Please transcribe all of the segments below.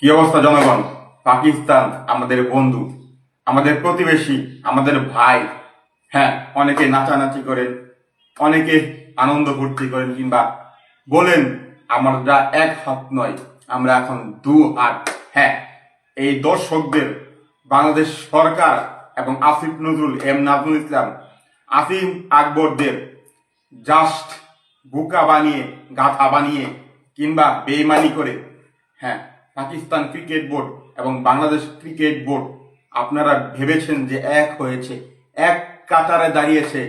কি অবস্থা জনগণ? পাকিস্তান আমাদের বন্ধু, আমাদের প্রতিবেশী, আমাদের ভাই। হ্যাঁ, অনেকে নাচানাচি করেন, অনেকে আনন্দ ফুর্তি করেন, কিংবা বলেন আমরা এক হাত নয়, আমরা এখন দু হাত। হ্যাঁ, এই দর্শকদের বাংলাদেশ সরকার এবং আসিফ নজরুল, নাজমুল ইসলাম, আসিম আকবরদের জাস্ট বোকা বানিয়ে, গাধা বানিয়ে, কিংবা বেইমানি করে, হ্যাঁ, পাকিস্তান ক্রিকেট বোর্ড এবং বাংলাদেশ ক্রিকেট বোর্ড আপনারা ভেবেছেন যে এক হয়েছে, এক কাতারে দাঁড়িয়েছে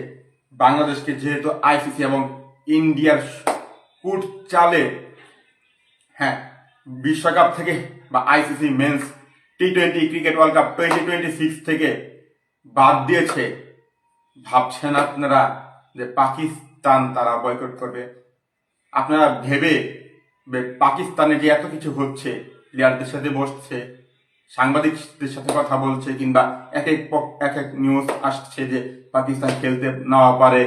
বাংলাদেশকে, যেহেতু আইসিসি এবং ইন্ডিয়ার কুট চালে, হ্যাঁ, বিশ্বকাপ থেকে বা আইসিসি মেন্স টি-20 ক্রিকেট ওয়ার্ল্ড কাপ 2026 থেকে বাদ দিয়েছে, ভাবছেন আপনারা যে পাকিস্তান তারা বয়কট করবে? আপনারা ভেবে পাকিস্তানে যে এত কিছু হচ্ছে, প্লেয়ারদের সাথে বসছে, সাংবাদিকদের সাথে কথা বলছে, কিংবা এক এক নিউজ আসছে যে পাকিস্তান খেলতে নাও পারে,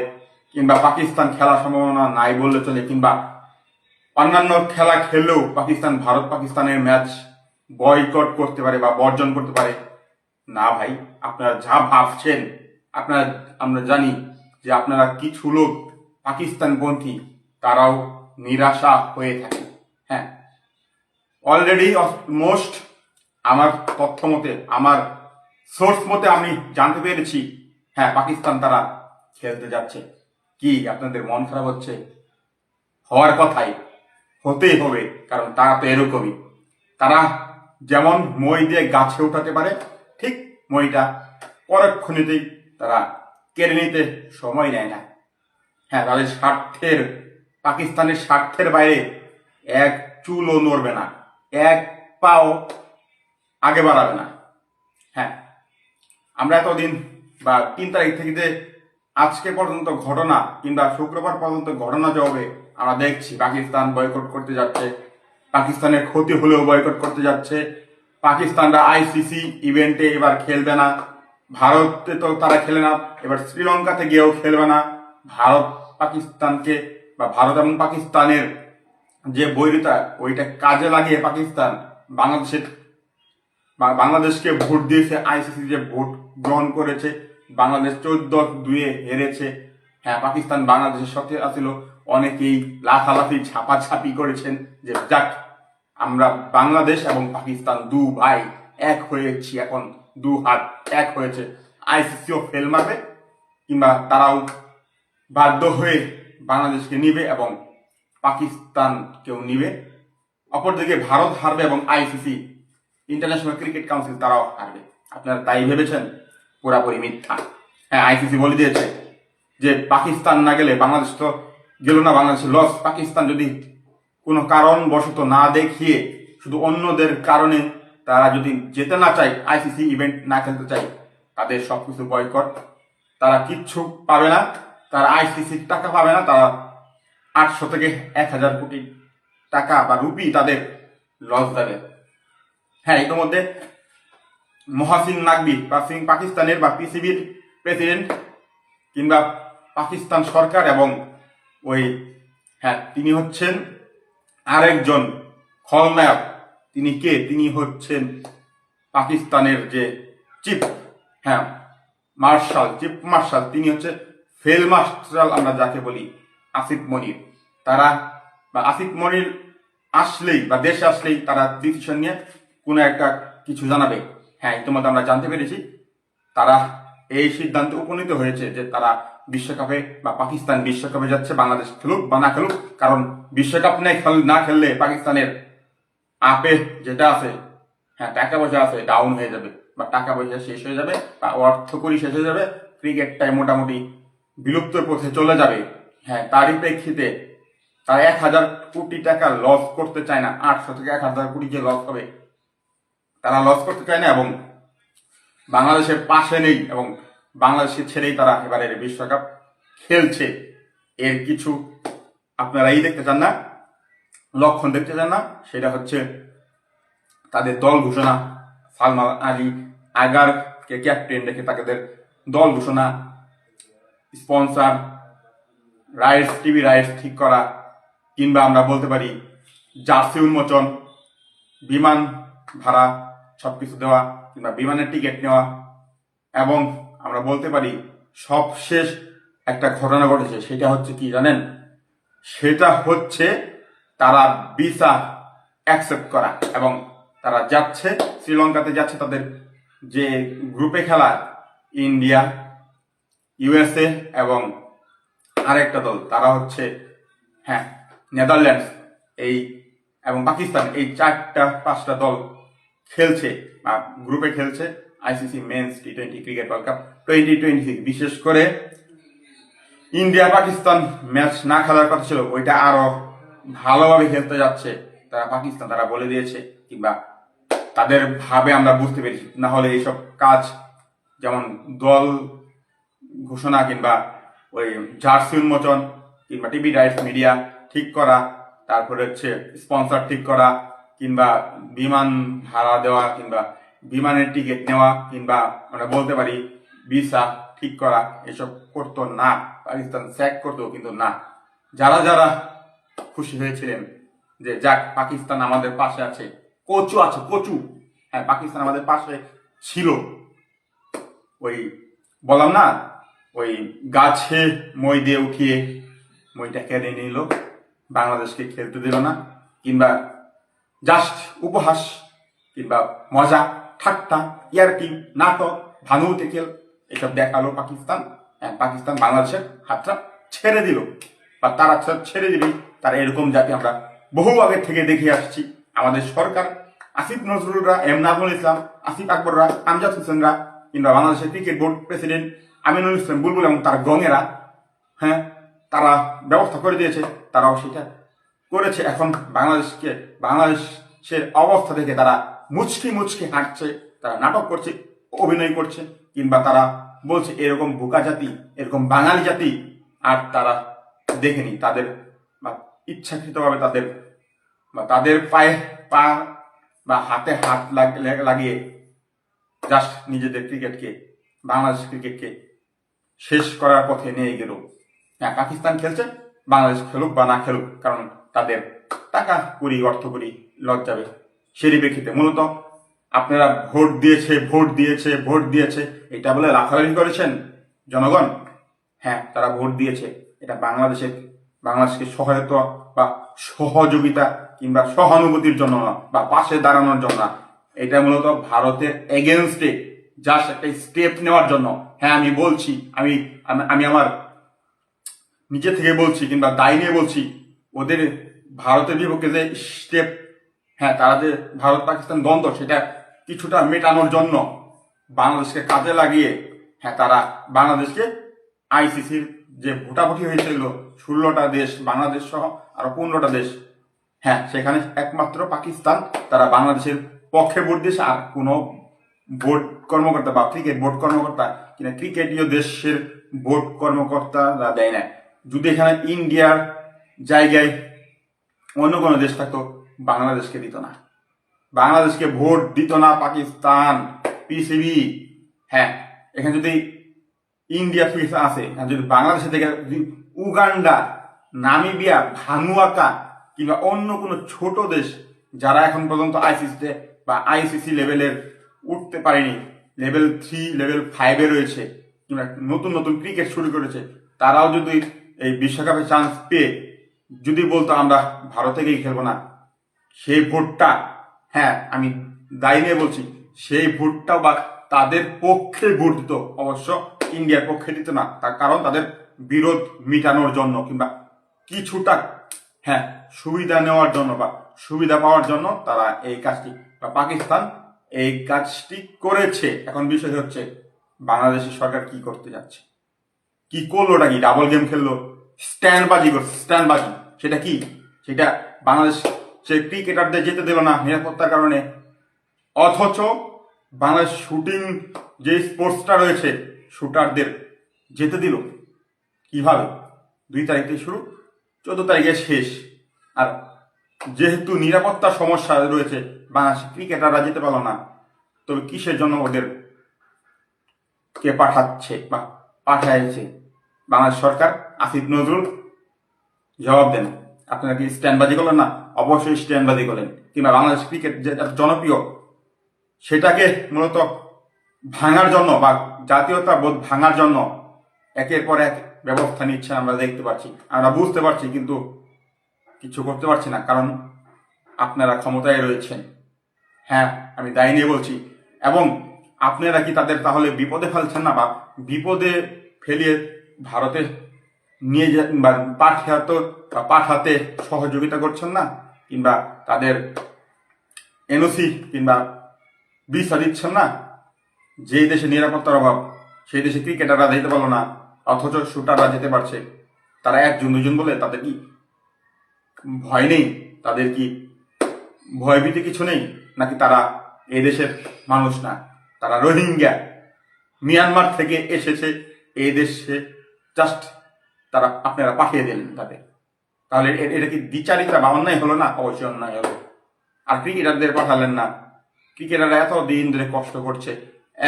কিংবা পাকিস্তান খেলার সম্ভাবনা নাই বললে চলে, কিংবা অন্যান্য খেলা খেললেও পাকিস্তান ভারত পাকিস্তানের ম্যাচ বয়কট করতে পারে বা বর্জন করতে পারে। না ভাই, আপনারা যা ভাবছেন, আপনারা, আমরা জানি যে আপনারা কিছু লোক পাকিস্তানপন্থী, তারাও নিরাশা হয়ে থাকে। হ্যাঁ, অলরেডি মোস্ট আমার তথ্য মতে, আমার সোর্স মতে আমি জানতে পেরেছি, হ্যাঁ, পাকিস্তান তারা খেলতে যাচ্ছে। কি আপনাদের মন খারাপ হচ্ছে? হওয়ার কথাই, হতেই হবে, কারণ তারা তো এরকমই। তারা যেমন মই দিয়ে গাছে উঠাতে পারে, ঠিক মইটা পরক্ষণেতেই তারা কেড়ে নিতে সময় নেয় না। হ্যাঁ, তাদের স্বার্থের, পাকিস্তানের স্বার্থের বাইরে এক চুলও নড়বে না, এক পাও আগে বাড়াবে না। হ্যাঁ, আমরা এতদিন বা 3 তারিখ থেকে যে আজকে পর্যন্ত ঘটনা, কিংবা শুক্রবার পর্যন্ত ঘটনা যে হবে, আমরা দেখছি পাকিস্তান বয়কট করতে যাচ্ছে, পাকিস্তানের ক্ষতি হলেও বয়কট করতে যাচ্ছে, পাকিস্তানরা আইসিসি ইভেন্টে এবার খেলবে না, ভারতে তো তারা খেলে না, এবার শ্রীলঙ্কাতে গিয়েও খেলবে না। ভারত পাকিস্তানকে, বা ভারত এবং পাকিস্তানের যে বৈরিতা, ওইটা কাজে লাগিয়ে পাকিস্তান বাংলাদেশকে ভোট দিয়েছে, আইসিসি যে ভোট গ্রহণ করেছে, বাংলাদেশ 14-2 হেরেছে। হ্যাঁ, পাকিস্তান বাংলাদেশের সাথে আসছিল, অনেকেই লাফালাফি ছাপাছাপি করেছেন যে যাক, আমরা বাংলাদেশ এবং পাকিস্তান দু ভাই এক হয়েছি, এখন দু হাত এক হয়েছে। আইসিসিও ফেল মারবে, কিংবা তারাও বাধ্য হয়ে বাংলাদেশকে নিবে এবং পাকিস্তানকেও নিবে। অপরদিকে ভারত হারবে এবং আইসিসি, ইন্টারন্যাশনাল ক্রিকেট কাউন্সিল, তারাও হারবে। আপনারা তাই ভেবেছেন? পুরাপুরি মিথ্যা। হ্যাঁ, আইসিসি বলে দিয়েছে যে পাকিস্তান না গেলে বাংলাদেশ তো গেল না, বাংলাদেশের লস। পাকিস্তান যদি কোনো কারণবশত না দেখিয়ে, শুধু অন্যদের কারণে তারা যদি যেতে না চায়, আইসিসি ইভেন্ট না খেলতে চায়, তাদের সবকিছু বয়কট, তারা কিচ্ছু পাবে না, তারা আইসিসির টাকা পাবে না, তারা 800 থেকে 1000 কোটি টাকা বা রুপি তাদের লস যাবে। হ্যাঁ, ইতিমধ্যে মহাসিন নাকবি পাকিস্তানের বা পিসিবির প্রেসিডেন্ট, কিংবা পাকিস্তান সরকার এবং ওই, হ্যাঁ, তিনি হচ্ছেন আরেকজন খলনায়ক। তিনি কে? তিনি হচ্ছেন পাকিস্তানের যে চিফ, হ্যাঁ, চিফ মার্শাল, তিনি হচ্ছে ফিল্ড মার্শাল, আমরা যাকে বলি আসিফ মনির। তারা বা আসিফ মনির আসলেই বা দেশে আসলেই তারা ডিসিশন নিয়ে কোনো একটা কিছু জানাবে। হ্যাঁ, ইতিমধ্যে আমরা জানতে পেরেছি তারা এই সিদ্ধান্তে উপনীত হয়েছে যে তারা বিশ্বকাপে বা পাকিস্তান বিশ্বকাপে যাচ্ছে, বাংলাদেশ খেলুক বা না খেলুক, কারণ বিশ্বকাপ না খেললে পাকিস্তানের আপে যেটা আছে, হ্যাঁ, টাকা পয়সা আছে, ডাউন হয়ে যাবে, বা টাকা পয়সা শেষ হয়ে যাবে, বা অর্থকরী শেষ হয়ে যাবে, ক্রিকেটটাই মোটামুটি বিলুপ্তর পথে চলে যাবে। হ্যাঁ, তারই প্রেক্ষিতে তারা 1000 কোটি টাকা লস করতে চায় না। 800 থেকে 1000 কোটি যে লস হবে, তারা লস করতে চায় না, এবং বাংলাদেশের পাশে নেই, এবং বাংলাদেশকে ছেড়েই তারা এবারের বিশ্বকাপ খেলছে। এর কিছু আপনারা দেখতে চান না, লক্ষণ দেখতে চান না, সেটা হচ্ছে তাদের দল ঘোষণা, সালমান আলী আগারকে ক্যাপ্টেন রেখে তাদের দল ঘোষণা, স্পন্সর রাইটস, টিভি রাইটস ঠিক করা, কিংবা আমরা বলতে পারি জার্সি উন্মোচন, বিমান ভাড়া সবকিছু দেওয়া কিংবা বিমানের টিকিট নেওয়া, এবং আমরা বলতে পারি সবশেষ একটা ঘটনা ঘটেছে, সেটা হচ্ছে কি জানেন? সেটা হচ্ছে তারা ভিসা অ্যাকসেপ্ট করা, এবং তারা যাচ্ছে শ্রীলঙ্কাতে, যাচ্ছে তাদের যে গ্রুপে খেলা ইন্ডিয়া, ইউএসএ এবং আরেকটা দল, তারা হচ্ছে নেদারল্যান্ডস এই এবং পাকিস্তান, এই 4-5টা দল খেলছে বা গ্রুপে খেলছে ICC men's T20 cricket world cup 2026। বিশেষ করে ইন্ডিয়া পাকিস্তান ম্যাচ না খেলার কথা ছিল, ওইটা আরো ভালোভাবে খেলতে যাচ্ছে তারা পাকিস্তান, তারা বলে দিয়েছে কিংবা তাদের ভাবে আমরা বুঝতে পেরেছি। না হলে এইসব কাজ যেমন দল ঘোষণা কিংবা ওই জার্সি উন্মোচন কিংবা টিভি রাইটস মিডিয়া ঠিক করা, তারপরে হচ্ছে স্পন্সর ঠিক করা কিংবা বিমান ভাড়া দেওয়া কিংবা বিমানের টিকিট নেওয়া কিংবা আমরা বলতে পারি ভিসা ঠিক করা, এসব করতো না পাকিস্তান, স্যাক করতো কিন্তু না। যারা যারা খুশি হয়েছিলেন যে যাক পাকিস্তান আমাদের পাশে আছে, কচু আছে, কচু, পাকিস্তান আমাদের পাশে ছিল, ওই বললাম না, ওই গাছে মই দিয়ে উঠিয়ে মইটা কেড়ে নিল, বাংলাদেশকে খেলতে দিল না, কিংবা জাস্ট উপহাস কিংবা মজা ঠাট্টা ইয়ার্কি নাটক ভানুতে খেল এসব দেখালো পাকিস্তান। পাকিস্তান বাংলাদেশের হাতটা ছেড়ে দিল, বা তারা ছেড়ে দিলেই তারা এরকম জাতি আমরা বহু আগে থেকে দেখে আসছি। আমাদের সরকার, আসিফ নজরুলরা, এম নাজমুল ইসলাম, আসিফ আকবররা, আমজাদ হোসেনরা কিংবা বাংলাদেশের cricket board president Aminul Islam বুলবুল এবং তার গঙেরা, তারা ব্যবস্থা করে দিয়েছে, তারাও সেটা করেছে। এখন বাংলাদেশের অবস্থা দেখে তারা মুচকি মুচকি হাঁটছে, তারা নাটক করছে, অভিনয় করছে, কিংবা তারা বলছে এরকম বোকা জাতি, এরকম বাঙালি জাতি আর তারা দেখেনি। তাদের ইচ্ছাকৃতভাবে তাদের পায়ে পা বা হাতে হাত লাগিয়ে জাস্ট নিজেদের ক্রিকেটকে, বাংলাদেশ ক্রিকেটকে শেষ করার পথে নিয়ে গেল। পাকিস্তান খেলছে, বাংলাদেশ খেলুক বা না খেলুক, কারণ তাদের টাকা করি, অর্থ করি লজ্জাবে। সেই প্রেক্ষিতে মূলত আপনারা ভোট দিয়েছে এটা বলে লাফালাফি করেছেন জনগণ। তারা ভোট দিয়েছে, এটা বাংলাদেশকে সহায়তা বা সহযোগিতা কিংবা সহানুভূতির জন্য না, বা পাশে দাঁড়ানোর জন্য না। এটা মূলত ভারতের এগেনস্টে জাস্ট একটা স্টেপ নেওয়ার জন্য। আমি বলছি, আমি আমার নিজে থেকে বলছি কিংবা দায় নিয়ে বলছি, ওদের ভারতের বিপক্ষে যে স্টেপ, তারা যে ভারত পাকিস্তান দ্বন্দ্ব, সেটা কিছুটা মেটানোর জন্য বাংলাদেশকে কাজে লাগিয়ে তারা বাংলাদেশকে আইসিসির যে ভোটাভুটি হয়েছিল 16টা দেশ, বাংলাদেশ সহ আরো 15টা দেশ, সেখানে একমাত্র পাকিস্তান তারা বাংলাদেশের পক্ষে ভোট দিয়েছে। আর কোনো বোর্ড কর্মকর্তা বা ক্রিকেট বোর্ড কর্মকর্তা কিনা ক্রিকেটীয় দেশের বোর্ড কর্মকর্তারা দেয় না। যদি এখানে ইন্ডিয়ার জায়গায় অন্য কোনো দেশ থাকতো, বাংলাদেশকে দিত না, বাংলাদেশকে ভোট দিত না পাকিস্তান, পিসিবি। এখানে যদি ইন্ডিয়া ফিফা আছে, যদি বাংলাদেশের থেকে উগান্ডা, নামিবিয়া, ভানুয়াকা কিংবা অন্য কোনো ছোট দেশ যারা এখন পর্যন্ত আইসিসিতে বা আইসিসি লেভেলের উঠতে পারেনি, লেভেল 3 লেভেল 5 রয়েছে কিংবা নতুন নতুন ক্রিকেট শুরু করেছে, তারাও যদি এই বিশ্বকাপে চান্স পেয়ে যদি বলতো আমরা ভারতে গিয়ে খেলবো না, সেই ভোটটা, আমি দায় নিয়ে বলছি, সেই ভোটটাও বা তাদের পক্ষে ভোট দিত, অবশ্য ইন্ডিয়ার পক্ষে দিত না। তার কারণ তাদের বিরোধ মিটানোর জন্য কিংবা কিছুটা সুবিধা নেওয়ার জন্য বা সুবিধা পাওয়ার জন্য তারা এই কাজটি বা পাকিস্তান এই কাজটি করেছে। এখন বিষয় হচ্ছে বাংলাদেশের সরকার কি করতে যাচ্ছে, কি করলোটা কি? ডাবল গেম খেললো, স্ট্যান্ডবাজি করছে, স্ট্যান্ডবাজি। সেটা কি? সেটা বাংলাদেশ সে ক্রিকেটারদের যেতে দিল না নিরাপত্তার কারণে, অথচ বাংলাদেশ শুটিং যে স্পোর্টসটা রয়েছে শুটারদের যেতে দিল কিভাবে? 2 তারিখে শুরু, 14 তারিখে শেষ। আর যেহেতু নিরাপত্তার সমস্যা রয়েছে, বাংলাদেশ ক্রিকেটাররা যেতে পারলো না, তবে কিসের জন্য ওদের কে পাঠাচ্ছে বা পাঠাইছে বাংলাদেশ সরকার? আসিফ নজরুল জবাব দেন। আপনারা কি স্ট্যান্ডবাজি করলেন না? অবশ্যই স্ট্যান্ডবাজি করলেন। কিংবা বাংলাদেশ ক্রিকেট যে জনপ্রিয় সেটাকে মূলত ভাঙার জন্য বা জাতীয়তাবোধ ভাঙার জন্য একের পর এক ব্যবস্থা নিচ্ছে আমরা দেখতে পাচ্ছি, আমরা বুঝতে পারছি, কিন্তু কিছু করতে পারছি না, কারণ আপনারা ক্ষমতায় রয়েছেন। হ্যাঁ, আমি দায় নিয়ে বলছি। এবং আপনারা কি তাদের তাহলে বিপদে ফেলছেন না, বা বিপদে ফেলিয়ে ভারতে নিয়ে বা পাঠাতে সহযোগিতা করছেন না, কিংবা তাদের এনওসি কিংবা ভিসা দিচ্ছেন না? যেই দেশে নিরাপত্তার অভাব, সেই দেশে ক্রিকেটাররা যেতে পারলো না, অথচ শুটাররা যেতে পারছে। তারা একজন দুজন বলে তাদের কি ভয় নেই? তাদের কি ভয়ভীতি কিছু নেই? নাকি তারা এই দেশের মানুষ না, তারা রোহিঙ্গা, মিয়ানমার থেকে এসেছে এই দেশে, জাস্ট তারা আপনারা পাঠিয়ে দিলেন তাদের? তাহলে এটা কি দ্বিচারিতা বা অন্যায় হলো না? অবশ্যই অন্যায় হলো। আর ক্রিকেটারদের পাঠালেন না। ক্রিকেটাররা এত দিন ধরে কষ্ট করছে,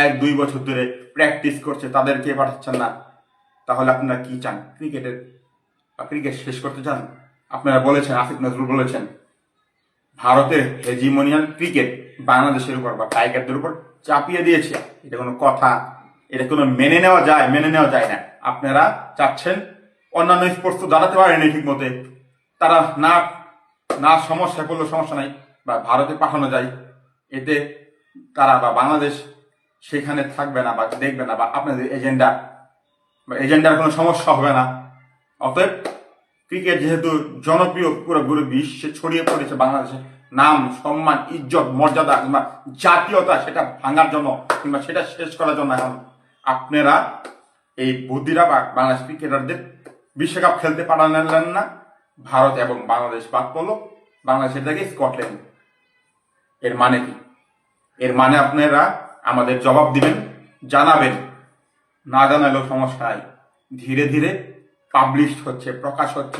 1-2 বছর ধরে প্র্যাকটিস করছে, তাদেরকে পাঠাচ্ছেন না। তাহলে আপনারা কি চান? ক্রিকেট শেষ করতে চান? আপনারা বলেছেন, আসিফ নজরুল বলেছেন, ভারতের হেজিমোনিয়াল ক্রিকেট বাংলাদেশের উপর বা টাইগারদের উপর চাপিয়ে দিয়েছে। এটা কোনো কথা? এটা কোনো মেনে নেওয়া যায়? মেনে নেওয়া যায় না। আপনারা চাচ্ছেন অন্যান্য স্পোর্টস তো দাঁড়াতে পারেনি ঠিক মতে, তারা না না সমস্যায় পড়লো সমস্যা নাই, বা ভারতে পাঠানো যায়, এতে তারা বা বাংলাদেশ সেখানে থাকবে না বা দেখবে না, বা আপনাদের এজেন্ডার কোনো সমস্যা হবে না। অতএব ক্রিকেট যেহেতু জনপ্রিয়, পুরো বিশ্বে ছড়িয়ে পড়েছে, বাংলাদেশের নাম, সম্মান, ইজ্জত, মর্যাদা কিংবা জাতীয়তা, সেটা ভাঙার জন্য কিংবা সেটা শেষ করার জন্য এখন আপনারা এই বুদ্ধিরা বা বাংলাদেশ ক্রিকেটারদের বিশ্বকাপ খেলতে পাঠালেন না। ভারত এবং বাংলাদেশ বাদ পড়লো, বাংলাদেশের জায়গায় স্কটল্যান্ড। এর মানে কি? এর মানে আপনারা আমাদের জবাব দিবেন, জানাবেন। না জানালেও সমস্যা নাই, ধীরে ধীরে পাবলিশ হচ্ছে, প্রকাশ হচ্ছে।